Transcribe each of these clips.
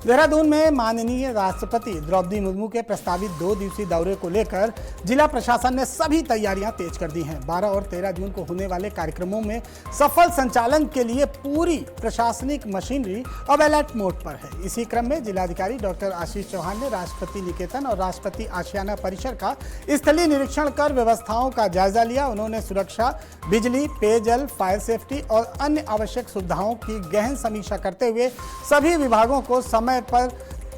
देहरादून में माननीय राष्ट्रपति द्रौपदी मुर्मू के प्रस्तावित 2 दिवसीय दौरे को लेकर जिला प्रशासन ने सभी तैयारियां तेज कर दी हैं। 12 और 13 जून को होने वाले कार्यक्रमों में सफल संचालन के लिए पूरी प्रशासनिक मशीनरी अब अलर्ट मोड पर है। इसी क्रम में जिलाधिकारी डॉक्टर आशीष चौहान ने राष्ट्रपति निकेतन और राष्ट्रपति आशियाना परिसर का स्थलीय निरीक्षण कर व्यवस्थाओं का जायजा लिया। उन्होंने सुरक्षा, बिजली, पेयजल, फायर सेफ्टी और अन्य आवश्यक सुविधाओं की गहन समीक्षा करते हुए सभी विभागों को समय पर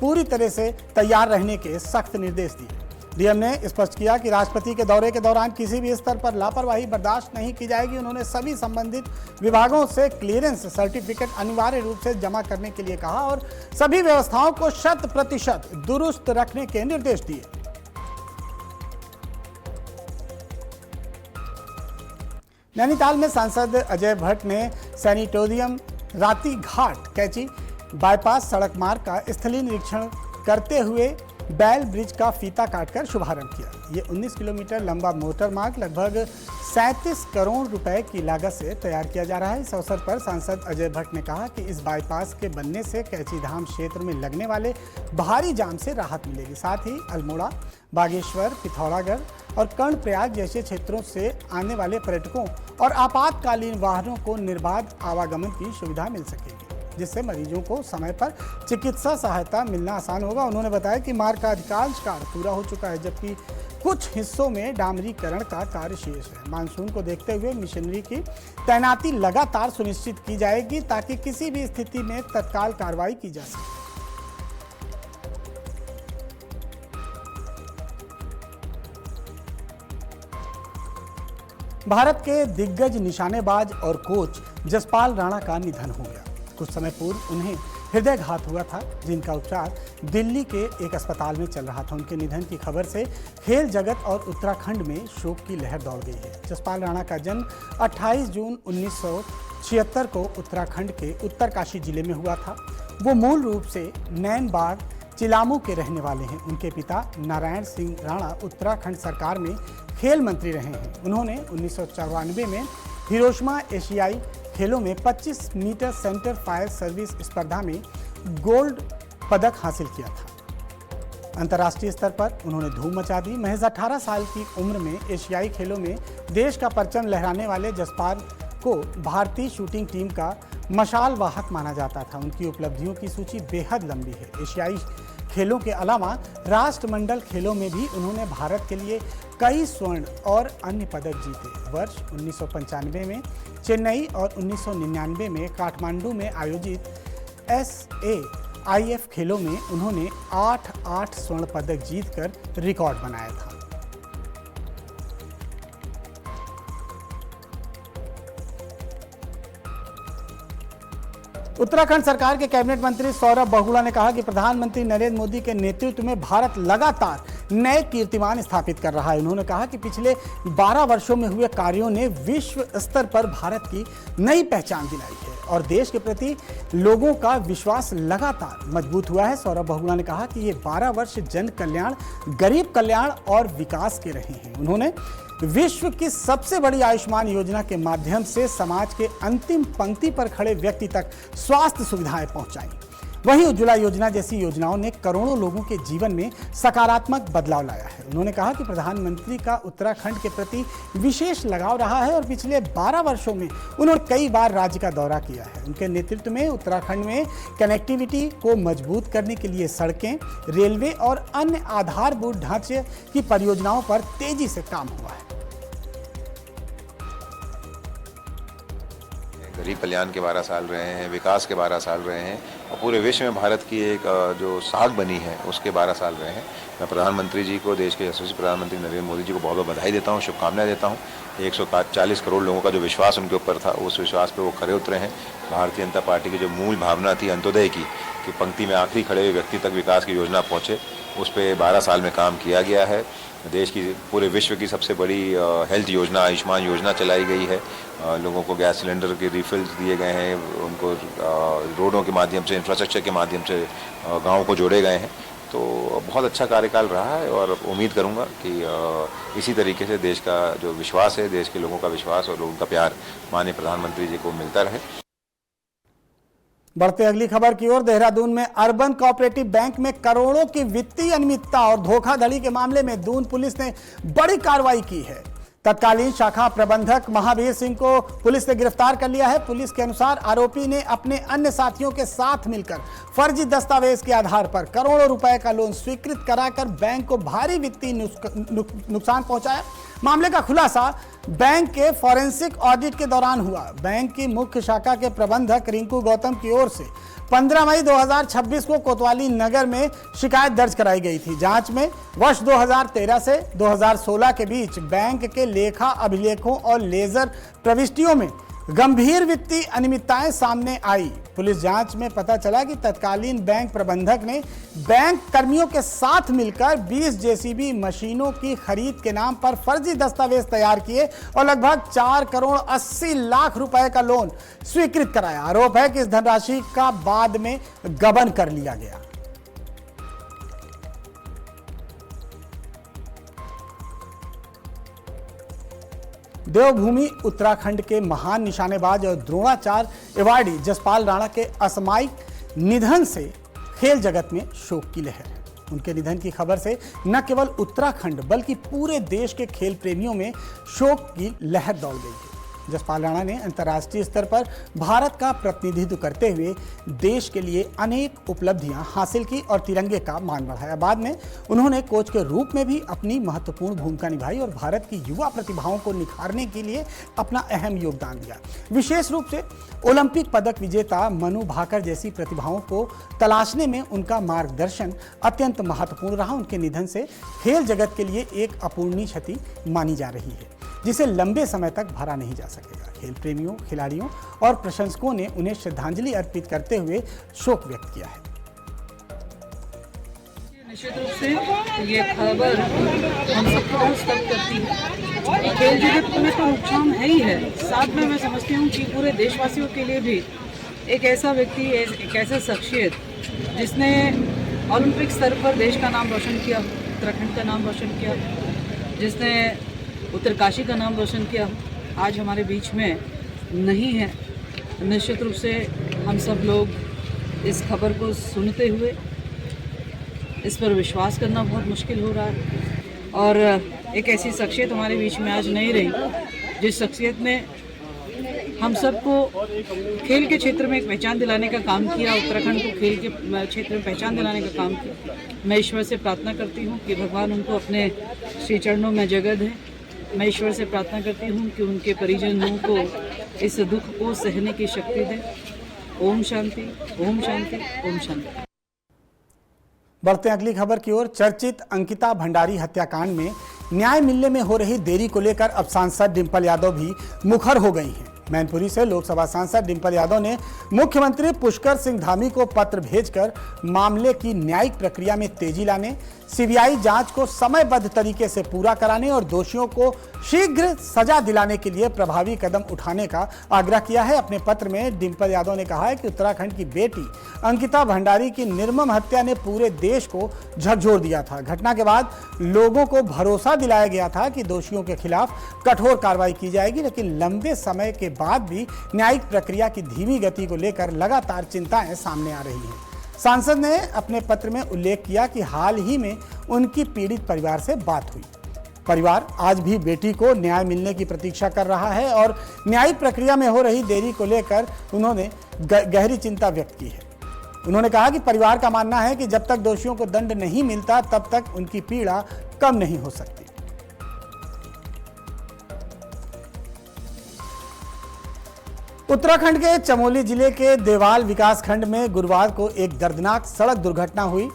पूरी तरह से तैयार रहने के सख्त निर्देश दिए। डीएम ने स्पष्ट किया कि राष्ट्रपति के दौरे के दौरान किसी भी स्तर पर लापरवाही बर्दाश्त नहीं की जाएगी। उन्होंने सभी संबंधित विभागों से क्लियरेंस सर्टिफिकेट अनिवार्य रूप से जमा करने के लिए कहा और सभी व्यवस्थाओं को 100% दुरुस्त रखने के निर्देश दिए। नैनीताल में सांसद अजय भट्ट ने सैनिटोरियम, राती घाट, कैची बाईपास सड़क मार्ग का स्थलीय निरीक्षण करते हुए बैल ब्रिज का फीता काटकर शुभारंभ किया। ये 19 किलोमीटर लंबा मोटर मार्ग लगभग 37 करोड़ रुपए की लागत से तैयार किया जा रहा है। इस अवसर पर सांसद अजय भट्ट ने कहा कि इस बाईपास के बनने से कैचीधाम क्षेत्र में लगने वाले भारी जाम से राहत मिलेगी। साथ ही अल्मोड़ा, बागेश्वर, पिथौरागढ़ और कर्णप्रयाग जैसे क्षेत्रों से आने वाले पर्यटकों और आपातकालीन वाहनों को निर्बाध आवागमन की सुविधा मिल सकेगी, जिससे मरीजों को समय पर चिकित्सा सहायता मिलना आसान होगा। उन्होंने बताया कि मार्ग का अधिकांश कार्य पूरा हो चुका है, जबकि कुछ हिस्सों में डामरीकरण का कार्य शेष है। मानसून को देखते हुए मशीनरी की तैनाती लगातार सुनिश्चित की जाएगी ताकि किसी भी स्थिति में तत्काल कार्रवाई की जा सके। भारत के दिग्गज निशानेबाज और कोच जसपाल राणा का निधन हो गया। कुछ समय पूर्व उन्हें हृदयघात हुआ था, जिनका उपचार दिल्ली के एक अस्पताल में चल रहा था। उनके निधन की खबर से खेल जगत और उत्तराखंड में शोक की लहर दौड़ गई है। जसपाल राणा का जन्म 28 जून 1976 को उत्तराखंड के उत्तरकाशी जिले में हुआ था। वो मूल रूप से नैनबाग, चिलामू के रहने वाले हैं। उनके पिता नारायण सिंह राणा उत्तराखंड सरकार में खेल मंत्री रहे हैं। उन्होंने 1994 में हिरोशिमा एशियाई खेलों में 25 मीटर सेंटर फायर सर्विस स्पर्धा में गोल्ड पदक हासिल किया था। अंतर्राष्ट्रीय स्तर पर उन्होंने धूम मचा दी। महज 18 साल की उम्र में एशियाई खेलों में देश का परचम लहराने वाले जसपाल को भारतीय शूटिंग टीम का मशाल वाहक माना जाता था। उनकी उपलब्धियों की सूची बेहद लंबी है। एशियाई खेलों के अलावा राष्ट्रमंडल खेलों में भी उन्होंने भारत के लिए कई स्वर्ण और अन्य पदक जीते। वर्ष 1995 में चेन्नई और 1999 में काठमांडू में आयोजित SAIF खेलों में उन्होंने 8 स्वर्ण पदक जीतकर रिकॉर्ड बनाया था। उत्तराखंड सरकार के कैबिनेट मंत्री सौरभ बहुगुणा ने कहा कि प्रधानमंत्री नरेंद्र मोदी के नेतृत्व में भारत लगातार नए कीर्तिमान स्थापित कर रहा है। उन्होंने कहा कि पिछले 12 वर्षों में हुए कार्यों ने विश्व स्तर पर भारत की नई पहचान दिलाई है और देश के प्रति लोगों का विश्वास लगातार मजबूत हुआ है। सौरभ बहुगुणा ने कहा कि ये 12 वर्ष जन कल्याण, गरीब कल्याण और विकास के रहे हैं। उन्होंने विश्व की सबसे बड़ी आयुष्मान योजना के माध्यम से समाज के अंतिम पंक्ति पर खड़े व्यक्ति तक स्वास्थ्य सुविधाएं पहुंचाई। वहीं उज्ज्वला योजना जैसी योजनाओं ने करोड़ों लोगों के जीवन में सकारात्मक बदलाव लाया है। उन्होंने कहा कि प्रधानमंत्री का उत्तराखंड के प्रति विशेष लगाव रहा है और पिछले 12 वर्षों में उन्होंने कई बार राज्य का दौरा किया है। उनके नेतृत्व में उत्तराखंड में कनेक्टिविटी को मजबूत करने के लिए सड़कें, रेलवे और अन्य आधारभूत ढांचे की परियोजनाओं पर तेजी से काम हुआ है। गरीब कल्याण के 12 साल रहे हैं, विकास के 12 साल रहे हैं और पूरे विश्व में भारत की एक जो साख बनी है उसके 12 साल रहे हैं। मैं प्रधानमंत्री जी को, देश के यशस्वी प्रधानमंत्री नरेंद्र मोदी जी को बहुत बहुत बधाई देता हूँ, शुभकामनाएं देता हूँ। 140 करोड़ लोगों का जो विश्वास उनके ऊपर था, उस विश्वास पे वो खरे उतरे हैं। भारतीय जनता पार्टी की जो मूल भावना थी अंत्योदय की, कि पंक्ति में आखिरी खड़े हुए व्यक्ति तक विकास की योजना पहुँचे, उस पर 12 साल में काम किया गया है। देश की, पूरे विश्व की सबसे बड़ी हेल्थ योजना आयुष्मान योजना चलाई गई है। लोगों को गैस सिलेंडर के रिफिल्स दिए गए हैं, उनको रोडों के माध्यम से, इंफ्रास्ट्रक्चर के माध्यम से गाँव को जोड़े गए हैं। तो बहुत अच्छा कार्यकाल रहा है और उम्मीद करूंगा कि इसी तरीके से देश का जो विश्वास है, देश के लोगों का विश्वास और लोगों का प्यार माननीय प्रधानमंत्री जी को मिलता रहे। बढ़ते अगली खबर की ओर। देहरादून में अर्बन कोऑपरेटिव बैंक में करोड़ों की वित्तीय अनियमितता और धोखाधड़ी के मामले में दून पुलिस ने बड़ी कार्रवाई की है। तत्कालीन शाखा प्रबंधक महावीर सिंह को पुलिस ने गिरफ्तार कर लिया है। पुलिस के अनुसार आरोपी ने अपने अन्य साथियों के साथ मिलकर फर्जी दस्तावेज के आधार पर करोड़ों रुपए का लोन स्वीकृत कराकर बैंक को भारी वित्तीय नुकसान पहुंचाया। मामले का खुलासा बैंक के फॉरेंसिक ऑडिट के दौरान हुआ। बैंक की मुख्य शाखा के प्रबंधक रिंकू गौतम की ओर से 15 मई 2026 को कोतवाली नगर में शिकायत दर्ज कराई गई थी। जांच में वर्ष 2013 से 2016 के बीच बैंक के लेखा अभिलेखों और लेजर प्रविष्टियों में गंभीर वित्तीय अनियमितताएं सामने आई। पुलिस जांच में पता चला कि तत्कालीन बैंक प्रबंधक ने बैंक कर्मियों के साथ मिलकर 20 जेसीबी मशीनों की खरीद के नाम पर फर्जी दस्तावेज तैयार किए और लगभग 4 करोड़ 80 लाख रुपए का लोन स्वीकृत कराया। आरोप है कि इस धनराशि का बाद में गबन कर लिया गया। देवभूमि उत्तराखंड के महान निशानेबाज और द्रोणाचार्य अवार्डी जसपाल राणा के असामयिक निधन से खेल जगत में शोक की लहर है। उनके निधन की खबर से न केवल उत्तराखंड बल्कि पूरे देश के खेल प्रेमियों में शोक की लहर दौड़ गई है। जसपाल राणा ने अंतर्राष्ट्रीय स्तर पर भारत का प्रतिनिधित्व करते हुए देश के लिए अनेक उपलब्धियां हासिल की और तिरंगे का मान बढ़ाया। बाद में उन्होंने कोच के रूप में भी अपनी महत्वपूर्ण भूमिका निभाई और भारत की युवा प्रतिभाओं को निखारने के लिए अपना अहम योगदान दिया। विशेष रूप से ओलंपिक पदक विजेता मनु भाकर जैसी प्रतिभाओं को तलाशने में उनका मार्गदर्शन अत्यंत महत्वपूर्ण रहा। उनके निधन से खेल जगत के लिए एक अपूरणीय क्षति मानी जा रही है, जिसे लंबे समय तक भरा नहीं जा सकेगा। खेल प्रेमियों, खिलाड़ियों और प्रशंसकों ने उन्हें श्रद्धांजलि अर्पित करते हुए शोक व्यक्त किया है। निश्चित रूप से ये खबर हम सबको बहुत स्तब्ध करती है। खेल जगत में तो नुकसान है ही है, साथ में मैं समझती हूँ कि पूरे देशवासियों के लिए भी एक ऐसा व्यक्ति, एक ऐसा शख्सियत जिसने ओलंपिक स्तर पर देश का नाम रोशन किया, उत्तराखंड का नाम रोशन किया, जिसने उत्तरकाशी का नाम रोशन किया, आज हमारे बीच में नहीं है। निश्चित रूप से हम सब लोग इस खबर को सुनते हुए इस पर विश्वास करना बहुत मुश्किल हो रहा है और एक ऐसी शख्सियत हमारे बीच में आज नहीं रही जिस शख्सियत ने हम सबको खेल के क्षेत्र में एक पहचान दिलाने का काम किया, उत्तराखंड को खेल के क्षेत्र में पहचान दिलाने का काम किया। मैं ईश्वर से प्रार्थना करती हूँ कि भगवान उनको अपने श्री चरणों में जगह दें। मैं ईश्वर से प्रार्थना करती हूँ कि उनके परिजनों को इस दुख को सहने की शक्ति दें। ओम शांति, ओम शांति, ओम शांति। बढ़ते अगली खबर की ओर। चर्चित अंकिता भंडारी हत्याकांड में न्याय मिलने में हो रही देरी को लेकर अब सांसद डिंपल यादव भी मुखर हो गई हैं। मैनपुरी से लोकसभा सांसद डिंपल यादव ने मुख्यमंत्री पुष्कर सिंह धामी को पत्र भेजकर मामले की न्यायिक प्रक्रिया में तेजी लाने, सीबीआई जांच को समयबद्ध तरीके से पूरा कराने और दोषियों को शीघ्र सजा दिलाने के लिए प्रभावी कदम उठाने का आग्रह किया है। अपने पत्र में डिंपल यादव ने कहा है कि उत्तराखंड की बेटी अंकिता भंडारी की निर्मम हत्या ने पूरे देश को झकझोर दिया था। घटना के बाद लोगों को भरोसा दिलाया गया था कि दोषियों के खिलाफ कठोर कार्रवाई की जाएगी, लेकिन लंबे समय के बाद भी न्यायिक प्रक्रिया की धीमी गति को लेकर लगातार चिंताएं सामने आ रही हैं। सांसद ने अपने पत्र में उल्लेख किया कि हाल ही में उनकी पीड़ित परिवार से बात हुई। परिवार आज भी बेटी को न्याय मिलने की प्रतीक्षा कर रहा है और न्यायिक प्रक्रिया में हो रही देरी को लेकर उन्होंने गहरी चिंता व्यक्त की है। उन्होंने कहा कि परिवार का मानना है कि जब तक दोषियों को दंड नहीं मिलता तब तक उनकी पीड़ा कम नहीं हो सकती। उत्तराखंड के चमोली जिले के देवाल विकासखंड में गुरुवार को एक दर्दनाक सड़क दुर्घटना हुई।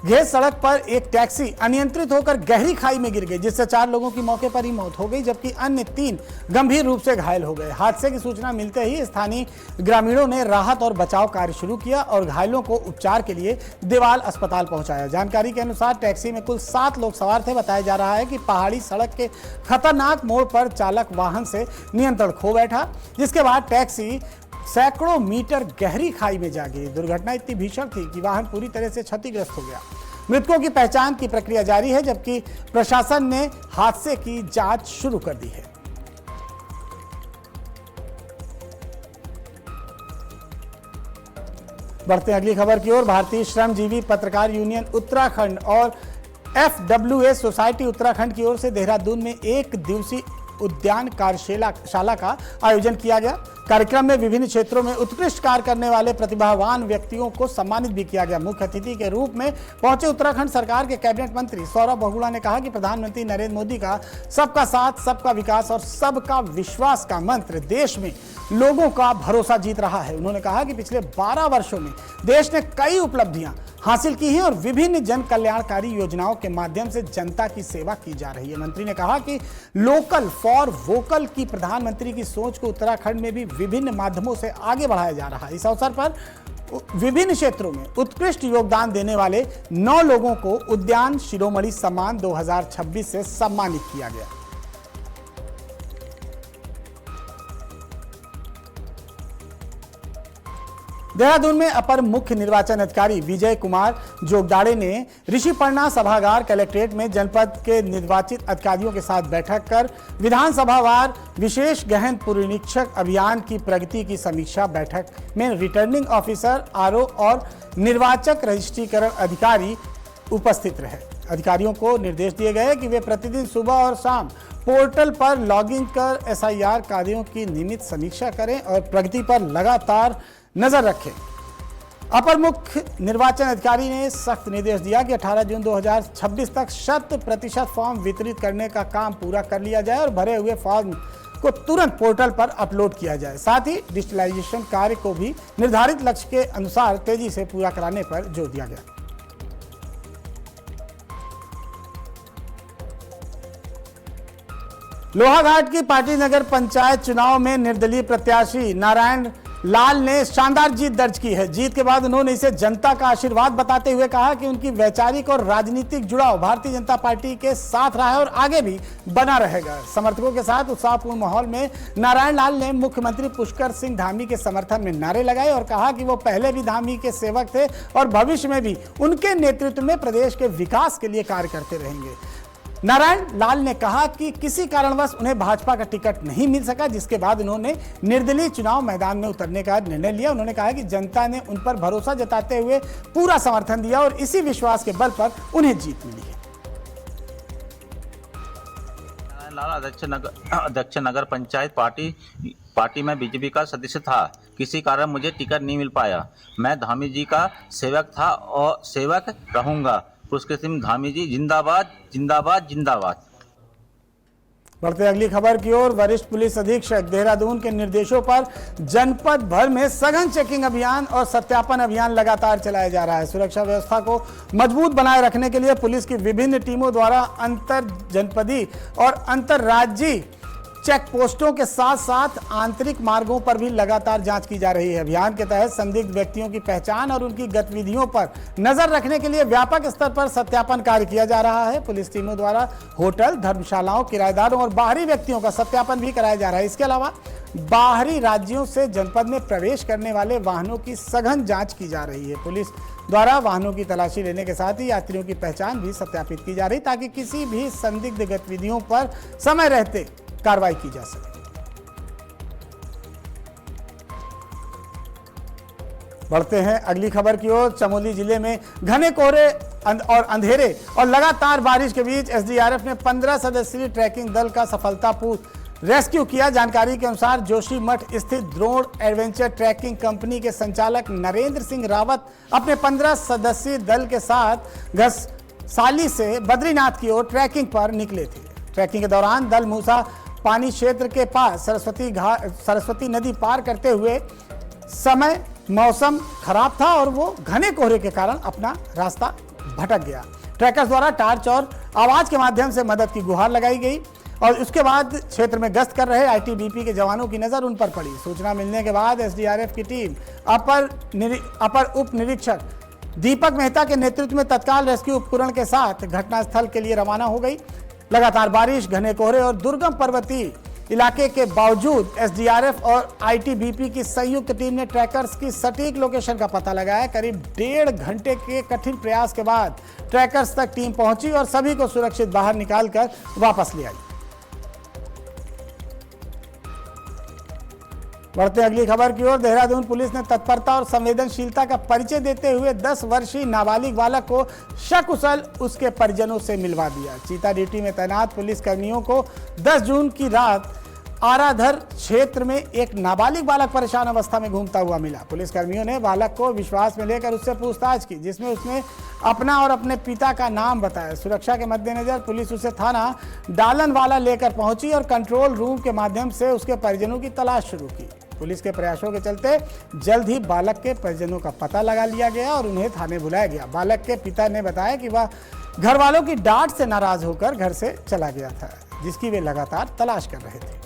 घेर सड़क पर एक टैक्सी अनियंत्रित होकर गहरी खाई में गिर गई, जिससे 4 लोगों की मौके पर ही मौत हो गई जबकि अन्य 3 गंभीर रूप से घायल हो गए। हादसे की सूचना मिलते ही स्थानीय ग्रामीणों ने राहत और बचाव कार्य शुरू किया और घायलों को उपचार के लिए देवाल अस्पताल पहुंचाया। जानकारी के अनुसार टैक्सी में कुल 7 लोग सवार थे। बताया जा रहा है कि पहाड़ी सड़क के खतरनाक मोड़ पर चालक वाहन से नियंत्रण खो बैठा, जिसके बाद टैक्सी सैकड़ों मीटर गहरी खाई में जा गिरी। दुर्घटना इतनी भीषण थी कि वाहन पूरी तरह से क्षतिग्रस्त हो गया। मृतकों की पहचान की प्रक्रिया जारी है, जबकि प्रशासन ने हादसे की जांच शुरू कर दी है। बढ़ते हैं अगली खबर की ओर। भारतीय श्रमजीवी पत्रकार यूनियन उत्तराखंड और FWA सोसाइटी उत्तराखंड की ओर से देहरादून में एक दिवसीय उद्यान कार्यशाला का आयोजन किया गया। कार्यक्रम में विभिन्न क्षेत्रों में उत्कृष्ट कार्य करने वाले प्रतिभावान व्यक्तियों को सम्मानित भी किया गया। मुख्य अतिथि के रूप में पहुंचे उत्तराखंड सरकार के कैबिनेट मंत्री सौरभ बहुगुणा ने कहा कि प्रधानमंत्री नरेंद्र मोदी का सबका साथ, सबका विकास और सबका विश्वास का मंत्र देश में लोगों का भरोसा जीत रहा है। उन्होंने कहा कि पिछले 12 वर्षों में देश ने कई उपलब्धियां हासिल की हैं और विभिन्न जन कल्याणकारी योजनाओं के माध्यम से जनता की सेवा की जा रही है। मंत्री ने कहा कि लोकल फॉर वोकल की प्रधानमंत्री की सोच को उत्तराखंड में भी विभिन्न माध्यमों से आगे बढ़ाया जा रहा है। इस अवसर पर विभिन्न क्षेत्रों में उत्कृष्ट योगदान देने वाले 9 लोगों को उद्यान शिरोमणि सम्मान 2026 से सम्मानित किया गया। देहरादून में अपर मुख्य निर्वाचन अधिकारी विजय कुमार जोगदाड़े ने ऋषिपर्णा सभागार कलेक्ट्रेट में जनपद के निर्वाचित अधिकारियों के साथ बैठक कर विधानसभावार विशेष गहन पुनरीक्षक अभियान की प्रगति की समीक्षा बैठक में रिटर्निंग ऑफिसर RO और निर्वाचक रजिस्ट्रीकरण अधिकारी उपस्थित रहे। अधिकारियों को निर्देश दिए गए कि वे प्रतिदिन सुबह और शाम पोर्टल पर लॉगिन कर SIR कार्यों की नियमित समीक्षा करें और प्रगति पर लगातार नजर रखें। अपर मुख्य निर्वाचन अधिकारी ने सख्त निर्देश दिया कि 18 जून 2026 तक 100% फॉर्म वितरित करने का काम पूरा कर लिया जाए और भरे हुए फॉर्म को तुरंत पोर्टल पर अपलोड किया जाए। साथ ही डिजिटलाइजेशन कार्य को भी निर्धारित लक्ष्य के अनुसार तेजी से पूरा कराने पर जोर दिया गया। लोहाघाट की पार्टी नगर पंचायत चुनाव में निर्दलीय प्रत्याशी नारायण लाल ने शानदार जीत दर्ज की है। जीत के बाद उन्होंने इसे जनता का आशीर्वाद बताते हुए कहा कि उनकी वैचारिक और राजनीतिक जुड़ाव भारतीय जनता पार्टी के साथ रहा है और आगे भी बना रहेगा। समर्थकों के साथ उत्साहपूर्ण माहौल में नारायण लाल ने मुख्यमंत्री पुष्कर सिंह धामी के समर्थन में नारे लगाए और कहा कि वो पहले भी धामी के सेवक थे और भविष्य में भी उनके नेतृत्व में प्रदेश के विकास के लिए कार्य करते रहेंगे। नारायण लाल ने कहा कि किसी कारणवश उन्हें भाजपा का टिकट नहीं मिल सका, जिसके बाद उन्होंने निर्दलीय चुनाव मैदान में उतरने का निर्णय लिया। उन्होंने कहा कि जनता ने उन पर भरोसा जताते हुए पूरा समर्थन दिया और इसी विश्वास के बल पर उन्हें जीत मिली है। लाल अध्यक्ष नगर पंचायत पार्टी में बीजेपी का सदस्य था। किसी कारण मुझे टिकट नहीं मिल पाया। मैं धामी जी का सेवक था और सेवक रहूंगा। पुष्कर सिंह धामी जी जिंदाबाद जिंदाबाद जिंदाबाद। बढ़ते अगली खबर की ओर। वरिष्ठ पुलिस अधीक्षक देहरादून के निर्देशों पर जनपद भर में सघन चेकिंग अभियान और सत्यापन अभियान लगातार चलाया जा रहा है। सुरक्षा व्यवस्था को मजबूत बनाए रखने के लिए पुलिस की विभिन्न टीमों द्वारा अंतर जनपदीय और अंतर्राज्यीय चेक पोस्टों के साथ साथ आंतरिक मार्गों पर भी लगातार जांच की जा रही है। अभियान के तहत संदिग्ध व्यक्तियों की पहचान और उनकी गतिविधियों पर नजर रखने के लिए व्यापक स्तर पर सत्यापन कार्य किया जा रहा है। पुलिस टीमों द्वारा होटल, धर्मशालाओं, किराएदारों और बाहरी व्यक्तियों का सत्यापन भी कराया जा रहा है। इसके अलावा बाहरी राज्यों से जनपद में प्रवेश करने वाले वाहनों की सघन जाँच की जा रही है। पुलिस द्वारा वाहनों की तलाशी लेने के साथ ही यात्रियों की पहचान भी सत्यापित की जा रही ताकि किसी भी संदिग्ध गतिविधियों पर समय रहते कार्रवाई की जा सके। बढ़ते हैं अगली खबर की ओर। चमोली जिले में घने कोहरे और अंधेरे और लगातार बारिश के बीच SDRF ने 15 सदस्यीय ट्रैकिंग दल का सफलतापूर्वक रेस्क्यू किया। जानकारी के अनुसार जोशी मठ स्थित द्रोण एडवेंचर ट्रैकिंग कंपनी के संचालक नरेंद्र सिंह रावत अपने 15 सदस्यीय दल के साथ घससाली से बद्रीनाथ की ओर ट्रैकिंग पर निकले थे। ट्रैकिंग के दौरान दल मूसा पानी क्षेत्र के पास सरस्वती नदी पार करते हुए समय मौसम खराब था और वो घने कोहरे के कारण अपना रास्ता भटक गया। ट्रैकर्स द्वारा टार्च और आवाज के माध्यम से मदद की गुहार लगाई गई और उसके बाद क्षेत्र में गश्त कर रहे ITBP के जवानों की नजर उन पर पड़ी। सूचना मिलने के बाद SDRF की टीम अपर उप निरीक्षक दीपक मेहता के नेतृत्व में तत्काल रेस्क्यू उपकरण के साथ घटनास्थल के लिए रवाना हो गई। लगातार बारिश, घने कोहरे और दुर्गम पर्वतीय इलाके के बावजूद SDRF और ITBP की संयुक्त टीम ने ट्रैकर्स की सटीक लोकेशन का पता लगाया। करीब 1.5 घंटे के कठिन प्रयास के बाद ट्रैकर्स तक टीम पहुंची और सभी को सुरक्षित बाहर निकालकर वापस ले आई। बढ़ते अगली खबर की ओर। देहरादून पुलिस ने तत्परता और संवेदनशीलता का परिचय देते हुए 10 वर्षीय नाबालिग बालक को सकुशल उसके परिजनों से मिलवा दिया। चीता ड्यूटी में तैनात पुलिस कर्मियों को 10 जून की रात आराधर क्षेत्र में एक नाबालिग बालक परेशान अवस्था में घूमता हुआ मिला। पुलिसकर्मियों ने बालक को विश्वास में लेकर उससे पूछताछ की, जिसमें उसने अपना और अपने पिता का नाम बताया। सुरक्षा के मद्देनजर पुलिस उसे थाना डालनवाला लेकर पहुंची और कंट्रोल रूम के माध्यम से उसके परिजनों की तलाश शुरू की। पुलिस के प्रयासों के चलते जल्द ही बालक के परिजनों का पता लगा लिया गया और उन्हें थाने बुलाया गया। बालक के पिता ने बताया कि वह घर वालों की डांट से नाराज होकर घर से चला गया था, जिसकी वे लगातार तलाश कर रहे थे।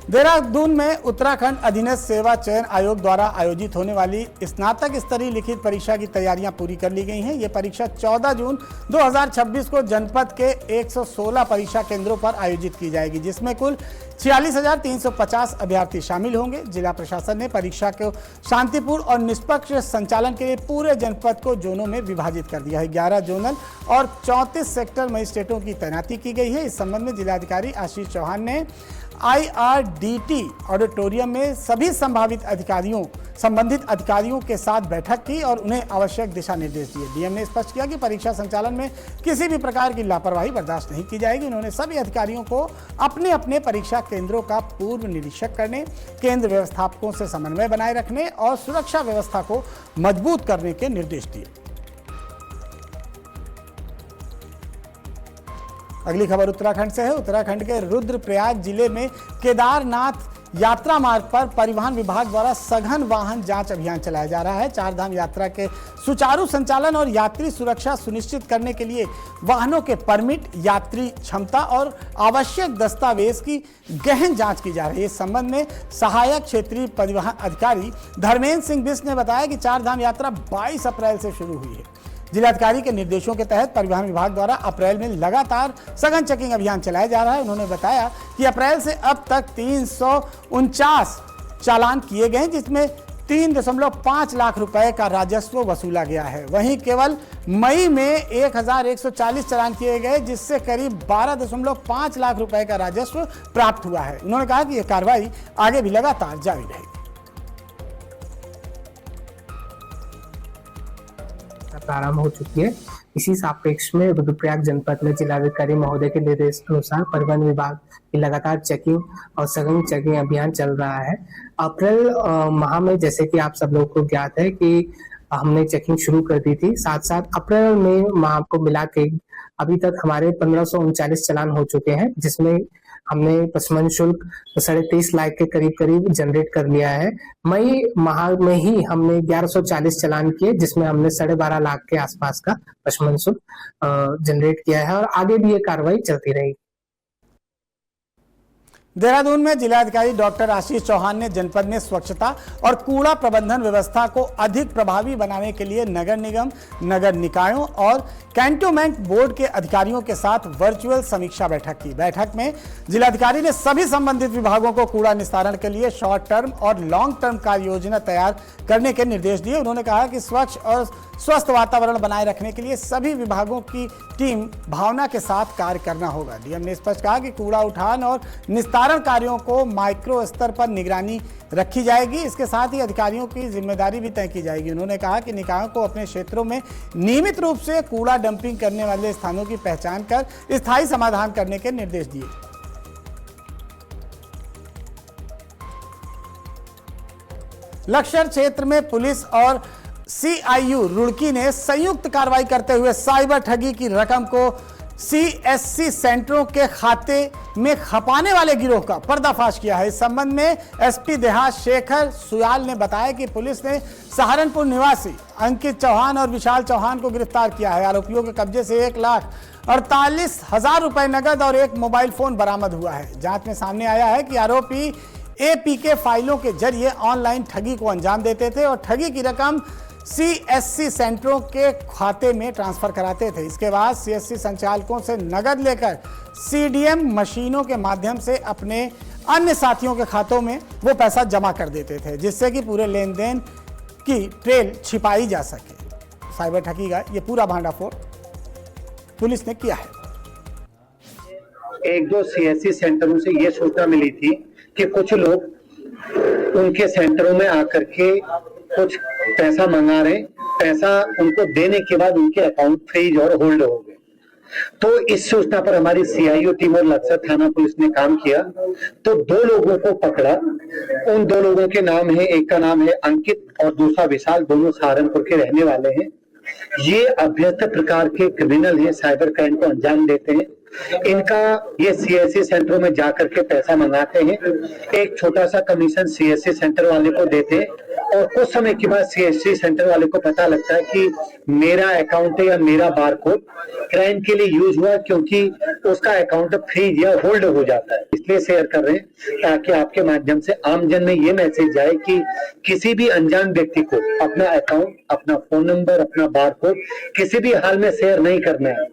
देहरादून में उत्तराखंड अधीनस्थ सेवा चयन आयोग द्वारा आयोजित होने वाली स्नातक स्तरीय लिखित परीक्षा की तैयारियां पूरी कर ली गई हैं। ये परीक्षा 14 जून 2026 को जनपद के 116 परीक्षा केंद्रों पर आयोजित की जाएगी, जिसमें कुल 46,350 अभ्यर्थी शामिल होंगे। जिला प्रशासन ने परीक्षा को शांतिपूर्ण और निष्पक्ष संचालन के लिए पूरे जनपद को जोनों में विभाजित कर दिया है। 11 जोनल और 34 सेक्टर मजिस्ट्रेटों की तैनाती की गई है। इस संबंध में जिलाधिकारी आशीष चौहान ने IRDT ऑडिटोरियम में सभी संबंधित अधिकारियों के साथ बैठक की और उन्हें आवश्यक दिशा निर्देश दिए। डीएम ने स्पष्ट किया कि परीक्षा संचालन में किसी भी प्रकार की लापरवाही बर्दाश्त नहीं की जाएगी। उन्होंने सभी अधिकारियों को अपने अपने परीक्षा केंद्रों का पूर्व निरीक्षण करने, केंद्र व्यवस्थापकों से समन्वय बनाए रखने और सुरक्षा व्यवस्था को मजबूत करने के निर्देश दिए। अगली खबर उत्तराखंड से है। उत्तराखंड के रुद्रप्रयाग जिले में केदारनाथ यात्रा मार्ग पर परिवहन विभाग द्वारा सघन वाहन जांच अभियान चलाया जा रहा है। चारधाम यात्रा के सुचारू संचालन और यात्री सुरक्षा सुनिश्चित करने के लिए वाहनों के परमिट, यात्री क्षमता और आवश्यक दस्तावेज की गहन जांच की जा रही है। इस संबंध में सहायक क्षेत्रीय परिवहन अधिकारी धर्मेंद्र सिंह बिष्ट ने बताया कि चारधाम यात्रा 22 अप्रैल से शुरू हुई है। जिलाधिकारी के निर्देशों के तहत परिवहन विभाग द्वारा अप्रैल में लगातार सघन चेकिंग अभियान चलाया जा रहा है। उन्होंने बताया कि अप्रैल से अब तक 349 चालान किए गए, जिसमें 3.5 लाख रुपए का राजस्व वसूला गया है। वहीं केवल मई में 1140 चालान किए गए, जिससे करीब 12.5 लाख रुपए का राजस्व प्राप्त हुआ है। उन्होंने कहा कि यह कार्रवाई आगे भी लगातार जारी रहेगी। प्रारंभ हो चुकी है। इसी सापेक्ष में रुद्रप्रयाग जनपद में जिलाधिकारी महोदय के निर्देश अनुसार परिवहन विभाग की लगातार चेकिंग और सघन चेकिंग अभियान चल रहा है। अप्रैल माह में जैसे कि आप सब लोग को ज्ञात है कि हमने चेकिंग शुरू कर दी थी। साथ साथ अप्रैल में माह को मिला के अभी तक हमारे 1539 चालान हो चुके हैं, जिसमें हमने पशुमन शुल्क 23.5 लाख के करीब जनरेट कर लिया है। मई माह में ही हमने 1140 चालान किए, जिसमें हमने 12.5 लाख के आसपास का पशुमन शुल्क जनरेट किया है और आगे भी ये कार्रवाई चलती रहेगी। देहरादून में जिलाधिकारी डॉक्टर आशीष चौहान ने जनपद में स्वच्छता और कूड़ा प्रबंधन व्यवस्था को अधिक प्रभावी बनाने के लिए नगर निगम, नगर निकायों और कैंटोनमेंट बोर्ड के अधिकारियों के साथ वर्चुअल समीक्षा बैठक की। बैठक में जिलाधिकारी ने सभी संबंधित विभागों को कूड़ा निस्तारण के लिए शॉर्ट टर्म और लॉन्ग टर्म कार्य योजना तैयार करने के निर्देश दिए। उन्होंने कहा कि स्वच्छ और स्वस्थ वातावरण बनाए रखने के लिए सभी विभागों की टीम भावना के साथ कार्य करना होगा। डीएम ने स्पष्ट कहा कि कूड़ा उठान और निस्तारण कार्यों को माइक्रो स्तर पर निगरानी रखी जाएगी। इसके साथ ही अधिकारियों की जिम्मेदारी भी तय की जाएगी। उन्होंने कहा कि निकायों को अपने क्षेत्रों में नियमित रूप से कूड़ा डंपिंग करने वाले स्थानों की पहचान कर स्थायी समाधान करने के निर्देश दिए। लक्सर क्षेत्र में पुलिस और CIU रुड़की ने संयुक्त कार्रवाई करते हुए साइबर ठगी की रकम को CSC सेंटरों के खाते में खपाने वाले गिरोह का पर्दाफाश किया है। इस संबंध में SP देहात शेखर सुयाल ने बताया कि पुलिस ने सहारनपुर निवासी अंकित चौहान और विशाल चौहान को गिरफ्तार किया है। आरोपियों के कब्जे से 1,48,000 रुपए नगद और एक मोबाइल फोन बरामद हुआ है। जांच में सामने आया है कि आरोपी APK फाइलों के जरिए ऑनलाइन ठगी को अंजाम देते थे और ठगी की रकम CSC सेंटरों के खाते में ट्रांसफर कराते थे। इसके बाद CSC संचालकों से नगद लेकर CDM मशीनों के माध्यम से अपने अन्य साथियों के खातों में वो पैसा जमा कर देते थे, जिससे कि पूरे लेन देन की ट्रेल छिपाई जा सके। साइबर ठगी का ये पूरा भांडाफोड़ पुलिस ने किया है। एक दो सीएससी सेंटरों से ये सूचना मिली थी कि कुछ लोग उनके सेंटरों में आकर के कुछ पैसा मंगा रहे, पैसा उनको देने के बाद उनके अकाउंट फ्रीज और होल्ड हो गए। तो इस सूचना पर हमारी सीआईओ टीम और लक्सर थाना पुलिस ने काम किया, तो 2 लोगों को पकड़ा। उन 2 लोगों के नाम है, एक का नाम है अंकित और दूसरा विशाल, दोनों सहारनपुर के रहने वाले हैं। ये अभ्यस्त प्रकार के क्रिमिनल हैं, साइबर क्राइम को अंजाम देते हैं। इनका ये सीएससी सेंटरों में जाकर के पैसा मंगाते हैं, एक छोटा सा कमीशन सीएससी सेंटर वाले को देते हैं और कुछ समय के बाद सीएससी सेंटर वाले को पता लगता है कि मेरा अकाउंट या मेरा बारकोड क्राइम के लिए यूज हुआ, क्योंकि उसका अकाउंट फ्रीज या होल्ड हो जाता है। इसलिए शेयर कर रहे हैं ताकि आपके माध्यम से आमजन में ये मैसेज जाए कि किसी भी अनजान व्यक्ति को अपना अकाउंट, अपना फोन नंबर, अपना बारकोड किसी भी हाल में शेयर नहीं करना है।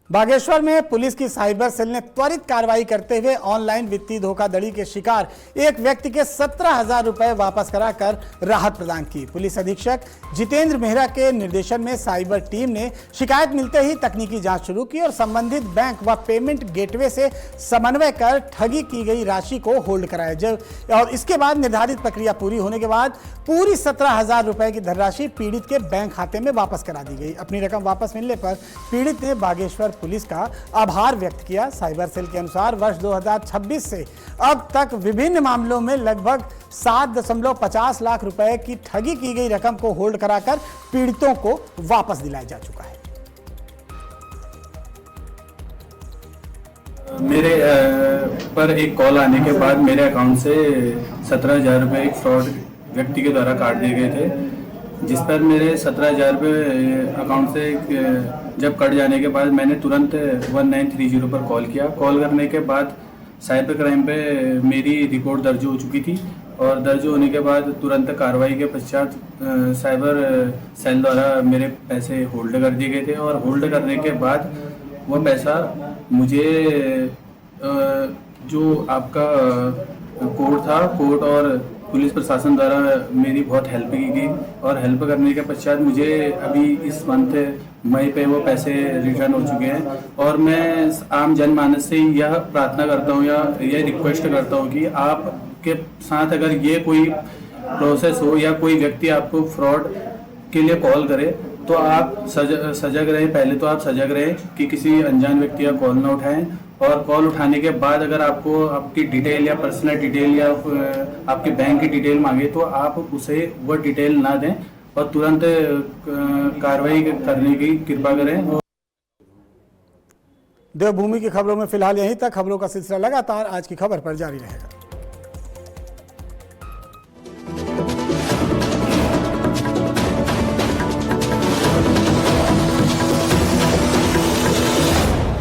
बागेश्वर में पुलिस की साइबर सेल ने त्वरित कार्रवाई करते हुए ऑनलाइन वित्तीय धोखाधड़ी के शिकार एक व्यक्ति के 17,000 रुपए वापस कराकर राहत प्रदान की। पुलिस अधीक्षक जितेंद्र मेहरा के निर्देशन में साइबर टीम ने शिकायत मिलते ही तकनीकी जांच शुरू की और संबंधित बैंक व पेमेंट गेटवे से समन्वय कर ठगी की गई राशि को होल्ड कराया। और इसके बाद निर्धारित प्रक्रिया पूरी होने के बाद पूरी 17,000 रुपए की धनराशि पीड़ित के बैंक खाते में वापस करा दी गई। अपनी रकम वापस मिलने पर पीड़ित ने बागेश्वर पुलिस का आभार व्यक्त किया। साइबर सेल के अनुसार वर्ष 2026 से अब तक विभिन्न मामलों में लगभग 7.50 लाख रुपए की ठगी की गई रकम को होल्ड कराकर पीड़ितों को वापस दिलाया जा चुका है। मेरे पर एक कॉल आने के बाद मेरे अकाउंट से 17,000 रुपये एक फ्रॉड व्यक्ति के द्वारा काट दिए गए थे, जिस पर मेरे 17,000 रुपये अकाउंट से जब कट जाने के बाद मैंने तुरंत 1930 पर कॉल किया। कॉल करने के बाद साइबर क्राइम पे मेरी रिपोर्ट दर्ज हो चुकी थी और दर्ज होने के बाद तुरंत कार्रवाई के पश्चात साइबर सेल द्वारा मेरे पैसे होल्ड कर दिए गए थे और होल्ड करने के बाद वो पैसा मुझे जो आपका कोर्ट था, कोर्ट और पुलिस प्रशासन द्वारा मेरी बहुत हेल्प की गई और हेल्प करने के पश्चात मुझे अभी इस मंथ मई पे वो पैसे रिटर्न हो चुके हैं। और मैं आम जनमानस से यह प्रार्थना करता हूँ या यह रिक्वेस्ट करता हूँ कि आपके साथ अगर ये कोई प्रोसेस हो या कोई व्यक्ति आपको फ्रॉड के लिए कॉल करे तो आप सजग रहें। पहले तो आप सजग रहें कि किसी अनजान व्यक्ति का कॉल ना उठाएं और कॉल उठाने के बाद अगर आपको आपकी डिटेल या पर्सनल डिटेल या आपके बैंक की डिटेल मांगे तो आप उसे वो डिटेल ना दें और तुरंत कार्रवाई करने की कृपा करें। देवभूमि की खबरों में फिलहाल यहीं तक। खबरों का सिलसिला लगातार आज की खबर पर जारी रहेगा।